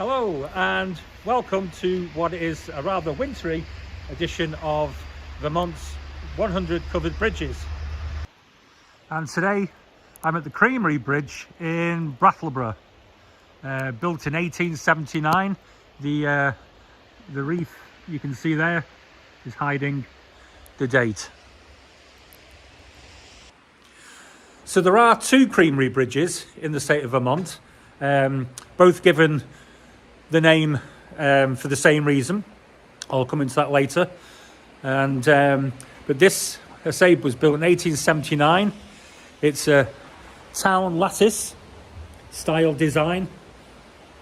Hello and welcome to what is a rather wintry edition of Vermont's 100 covered bridges. And today I'm at the Creamery Bridge in Brattleboro, built in 1879. The reef you can see there is hiding the date. So there are two Creamery Bridges in the state of Vermont, both given the name for the same reason. I'll come into that later. And but this, I say, was built in 1879. It's a town lattice style design,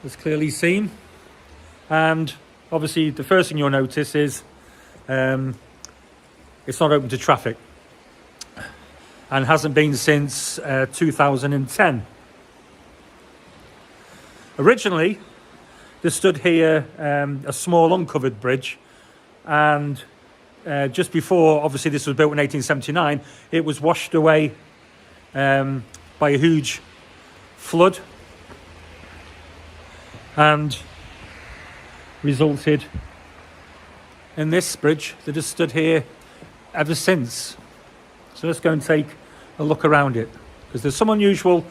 as clearly seen. And obviously the first thing you'll notice is it's not open to traffic and hasn't been since 2010. Originally, there stood here a small uncovered bridge, and just before, obviously this was built in 1879, it was washed away by a huge flood and resulted in this bridge that has stood here ever since. So let's go and take a look around it, because there's some unusual,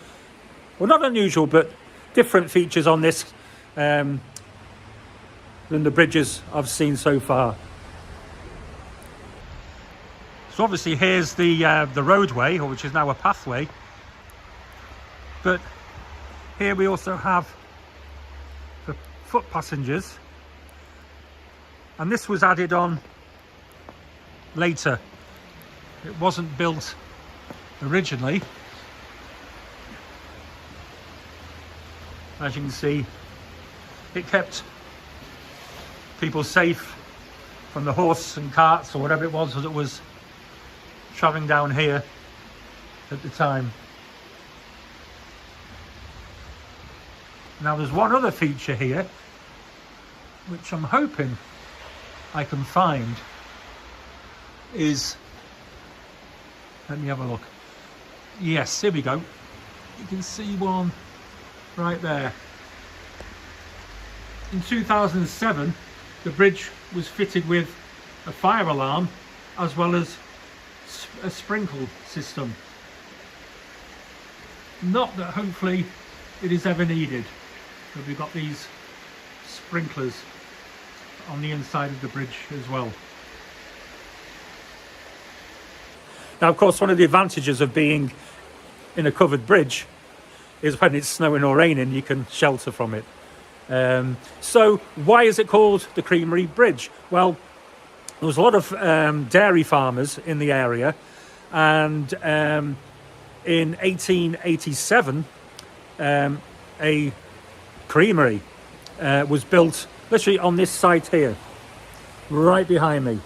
well, not unusual, but different features on this than the bridges I've seen so far. So obviously here's the roadway, or which is now a pathway, but here we also have the foot passengers, and this was added on later. It wasn't built originally. As you can see, it kept people safe from the horse and carts or whatever it was that was travelling down here at the time. Now there's one other feature here which I'm hoping I can find is, let me have a look. Yes, here we go. You can see one right there. In 2007, the bridge was fitted with a fire alarm as well as a sprinkle system. Not that hopefully it is ever needed, but we've got these sprinklers on the inside of the bridge as well. Now, of course, one of the advantages of being in a covered bridge is when it's snowing or raining, you can shelter from it. So why is it called the Creamery Bridge? Well, there was a lot of dairy farmers in the area, and in 1887 a creamery was built literally on this site here, right behind me,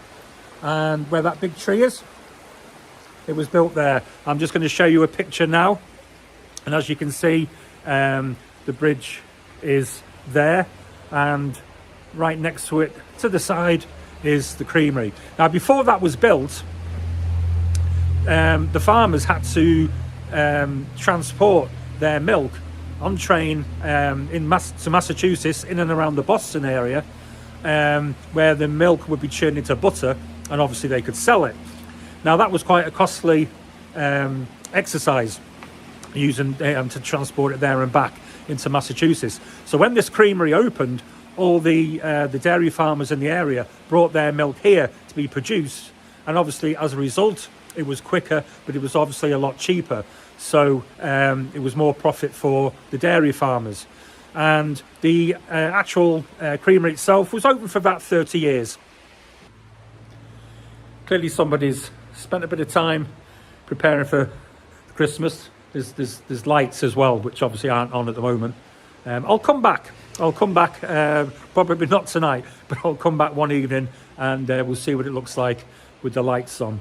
and where that big tree is, it was built there. I'm just going to show you a picture now, and as you can see, the bridge is there, and right next to it to the side is the creamery. Now before that was built, the farmers had to transport their milk on train to Massachusetts, in and around the Boston area, where the milk would be churned into butter, and obviously they could sell it. Now that was quite a costly exercise, using to transport it there and back into Massachusetts. So when this creamery opened, all the dairy farmers in the area brought their milk here to be produced, and obviously as a result it was quicker, but it was obviously a lot cheaper, so it was more profit for the dairy farmers. And the actual creamery itself was open for about 30 years. Clearly somebody's spent a bit of time preparing for Christmas. There's lights as well, which obviously aren't on at the moment. I'll come back, probably not tonight, but I'll come back one evening, and we'll see what it looks like with the lights on.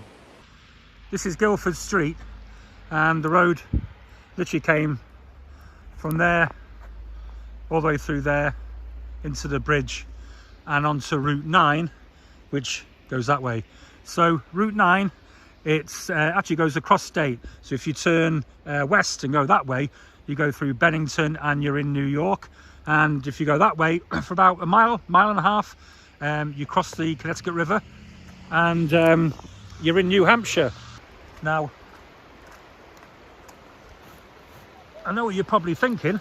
This is Guildford Street, and the road literally came from there all the way through there into the bridge and onto Route 9, which goes that way. So Route 9, it's actually goes across state. So if you turn west and go that way, you go through Bennington and you're in New York. and if you go that way for about a mile and a half, you cross the Connecticut River, and you're in New Hampshire. Now, I know what you're probably thinking.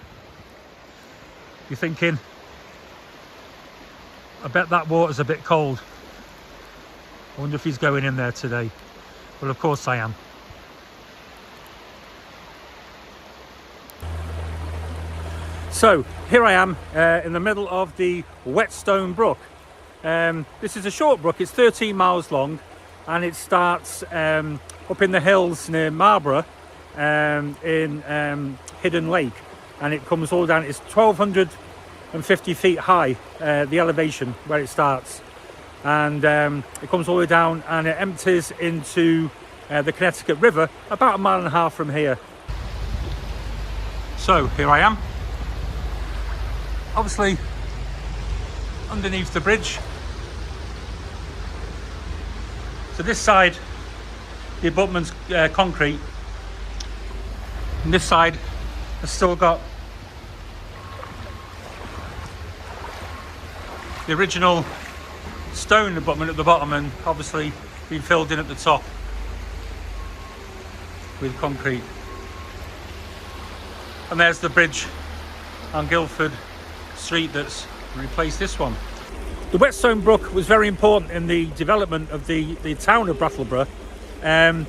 You're thinking, I bet that water's a bit cold. I wonder if he's going in there today. Well, of course I am. So here I am in the middle of the Wetstone Brook. This is a short brook, it's 13 miles long, and it starts up in the hills near Marlborough in Hidden Lake, and it comes all down. It's 1,250 feet high, the elevation where it starts, and it comes all the way down, and it empties into the Connecticut River about a mile and a half from here. So here I am, obviously underneath the bridge. So this side, the abutment's concrete, and this side has still got the original stone abutment at the bottom, and obviously been filled in at the top with concrete. And there's the bridge on Guildford Street that's replaced this one. The Wetstone Brook was very important in the development of the town of Brattleboro. In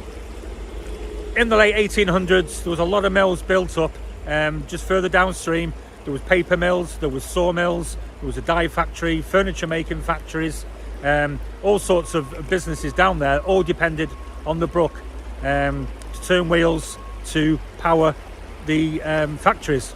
the late 1800s, there was a lot of mills built up. Just further downstream, there was paper mills, there was sawmills, there was a dye factory, furniture making factories, all sorts of businesses down there, all depended on the brook to turn wheels to power the factories.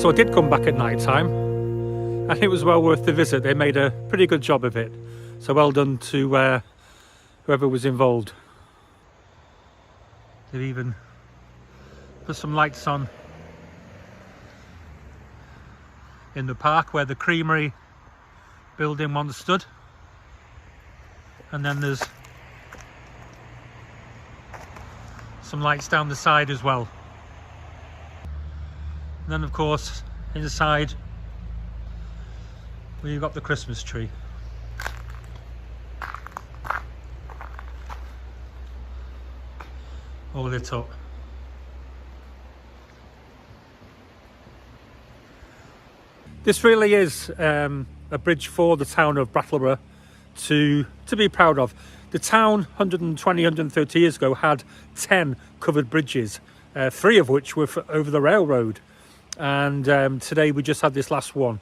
So I did come back at night time, and it was well worth the visit. They made a pretty good job of it. So well done to whoever was involved. They've even put some lights on in the park where the Creamery building once stood. And then there's some lights down the side as well. And then of course inside we've got the Christmas tree. All lit up. This really is a bridge for the town of Brattleboro to be proud of. The town 120, 130 years ago had 10 covered bridges, 3 of which were over the railroad. And today we just had this last one.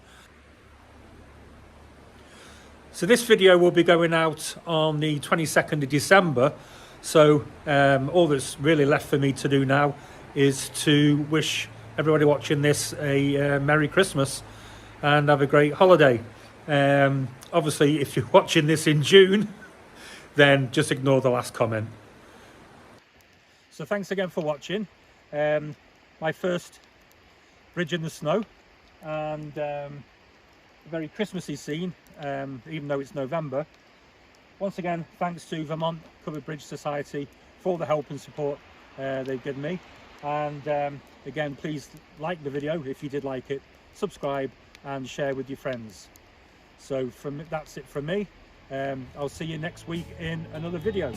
So this video will be going out on the 22nd of December. So all that's really left for me to do now is to wish everybody watching this a Merry Christmas and have a great holiday. Obviously, if you're watching this in June, then just ignore the last comment. So thanks again for watching. My first bridge in the snow, and a very Christmassy scene, even though it's November. Once again, thanks to Vermont Covered Bridge Society for the help and support they've given me. And again, please like the video if you did like it, subscribe and share with your friends. So that's it from me. I'll see you next week in another video.